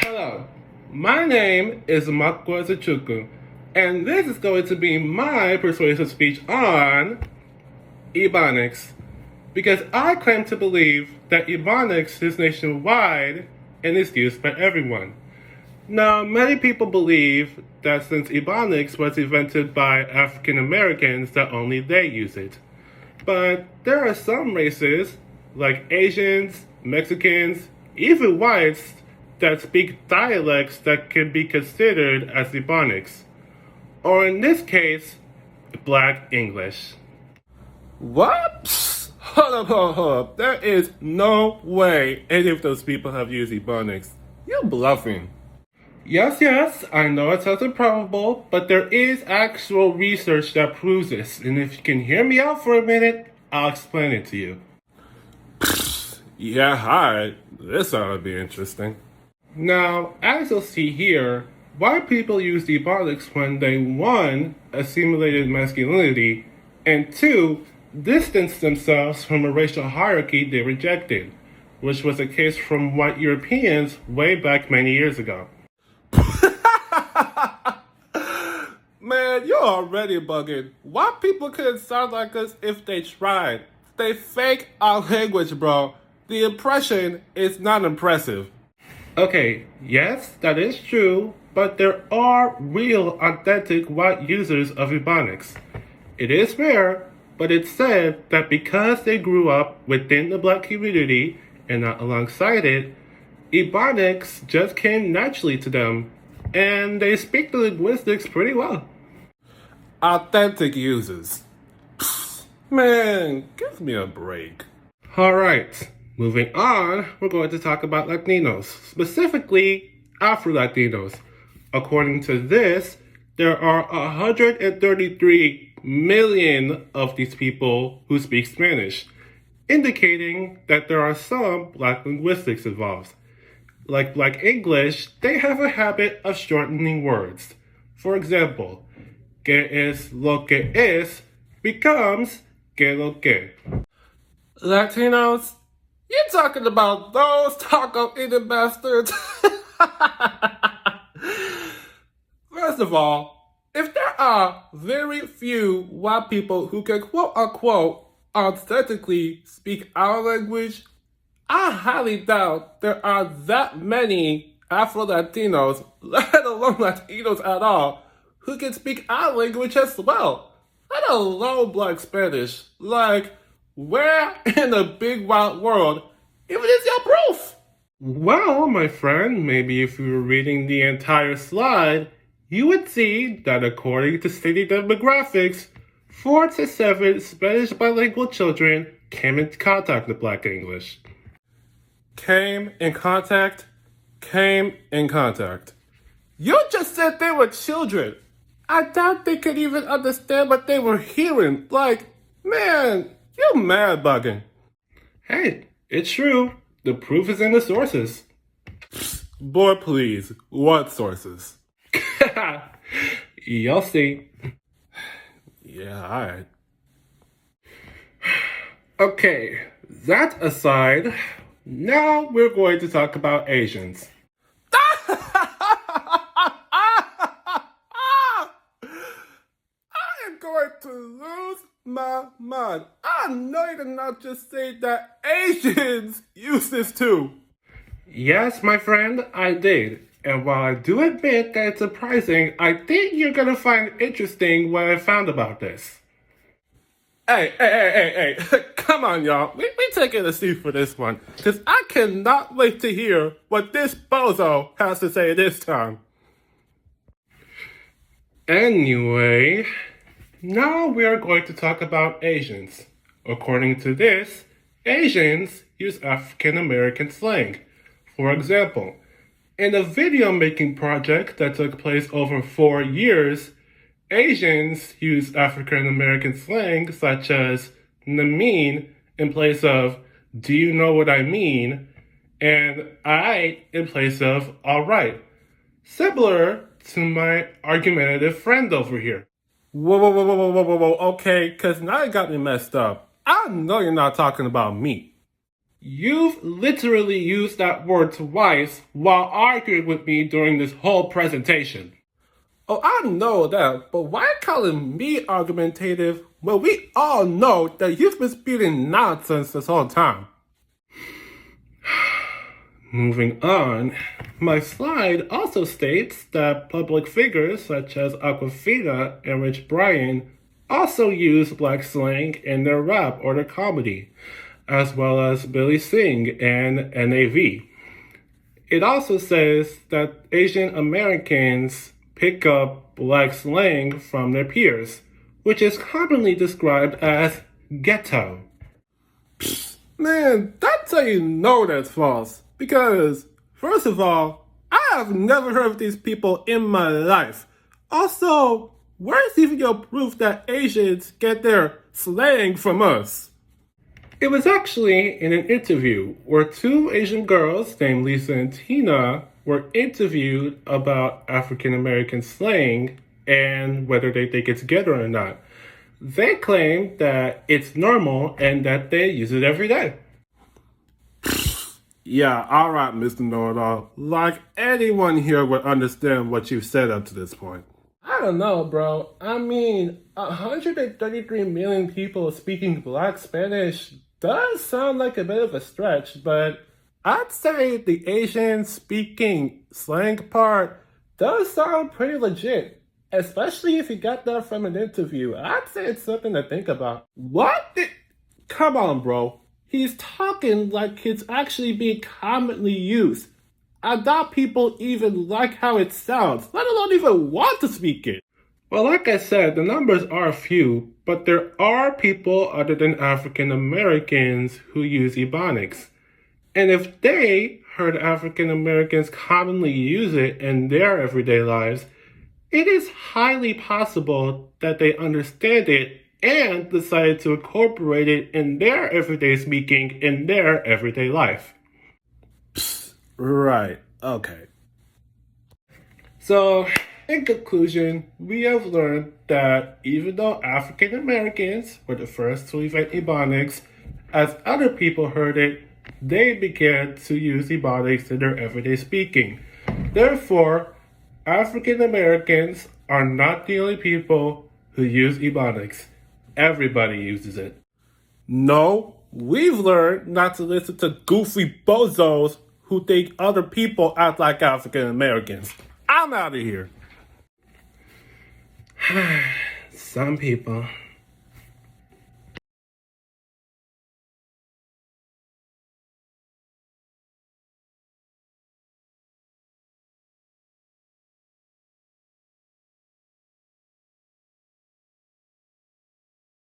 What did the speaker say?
Hello, my name is Makwa Zachuku, and this is going to be my persuasive speech on Ebonics, because I claim to believe that Ebonics is nationwide and is used by everyone. Now, many people believe that since Ebonics was invented by African Americans, that only they use it. But there are some races, like Asians, Mexicans, even whites, that speak dialects that can be considered as Ebonics, or in this case, Black English. Whoops! Hold up. There is no way any of those people have used Ebonics. You're bluffing. Yes, I know it sounds improbable, but there is actual research that proves this, and if you can hear me out for a minute, I'll explain it to you. Yeah, hi. This ought to be interesting. Now, as you'll see here, white people use Ebonics when they, 1, assimilated masculinity, and 2, distanced themselves from a racial hierarchy they rejected, which was the case from white Europeans way back many years ago. Man, you're already bugging. White people couldn't sound like us if they tried. They fake our language, bro. The impression is not impressive. Okay, yes, that is true, but there are real, authentic white users of Ebonics. It is rare, but it's said that because they grew up within the Black community and not alongside it, Ebonics just came naturally to them, and they speak the linguistics pretty well. Authentic users. Man, give me a break. Alright, moving on, we're going to talk about Latinos, specifically Afro-Latinos. According to this, there are 133 million of these people who speak Spanish, indicating that there are some Black linguistics involved. Like Black English, they have a habit of shortening words. For example, que es lo que es becomes que lo que. Latinos, you talking about those taco eating bastards? First of all, if there are very few white people who can quote-unquote authentically speak our language, I highly doubt there are that many Afro-Latinos, let alone Latinos at all, who can speak our language as well, let alone Black Spanish. Like, where in the big wide world even is your proof? Well, my friend, maybe if you were reading the entire slide, you would see that according to city demographics, 4 to 7 Spanish bilingual children came in contact with Black English. Came in contact. You just said they were children. I doubt they could even understand what they were hearing. Like, man, you're mad bugging. Hey, it's true. The proof is in the sources. Boy, please, what sources? You'll see. Yeah, alright. Okay, that aside, now we're going to talk about Asians. I am going to lose my mind. I know you did not just say that Asians use this too. Yes, my friend, I did. And while I do admit that it's surprising, I think you're going to find interesting what I found about this. Hey. Come on, y'all. We taking a seat for this one, because I cannot wait to hear what this bozo has to say this time. Anyway, now we are going to talk about Asians. According to this, Asians use African American slang. For example, in a video making project that took place over 4 years, Asians used African American slang such as "namean" in place of "do you know what I mean?" and "I" in place of "alright." Similar to my argumentative friend over here. Whoa, okay, cause now you got me messed up. I know you're not talking about me. You've literally used that word twice while arguing with me during this whole presentation. Oh, I know that, but why calling me argumentative when we all know that you've been spitting nonsense this whole time? Moving on, my slide also states that public figures such as Aquafina and Rich Brian also use black slang in their rap or their comedy, as well as Billy Singh and NAV. It also says that Asian Americans pick up black slang from their peers, which is commonly described as ghetto. Psst, man, that's how you know that's false. Because, first of all, I have never heard of these people in my life. Also, where's even your proof that Asians get their slang from us? It was actually in an interview where two Asian girls named Lisa and Tina were interviewed about African American slang and whether they think it's ghetto or not. They claim that it's normal and that they use it every day. Yeah, alright, Mr. Know-it-all. Like anyone here would understand what you've said up to this point. I don't know, bro. I mean, 133 million people speaking Black Spanish does sound like a bit of a stretch, but I'd say the Asian speaking slang part does sound pretty legit. Especially if you got that from an interview. I'd say it's something to think about. What? Come on, bro. He's talking like it's actually being commonly used. I doubt people even like how it sounds, let alone even want to speak it. Well, like I said, the numbers are few, but there are people other than African Americans who use Ebonics. And if they heard African Americans commonly use it in their everyday lives, it is highly possible that they understand it and decided to incorporate it in their everyday speaking in their everyday life. Psst, right, okay. So, in conclusion, we have learned that even though African Americans were the first to invent Ebonics, as other people heard it, they began to use Ebonics in their everyday speaking. Therefore, African Americans are not the only people who use Ebonics. Everybody uses it. No, we've learned not to listen to goofy bozos who think other people act like African Americans. I'm out of here. Some people.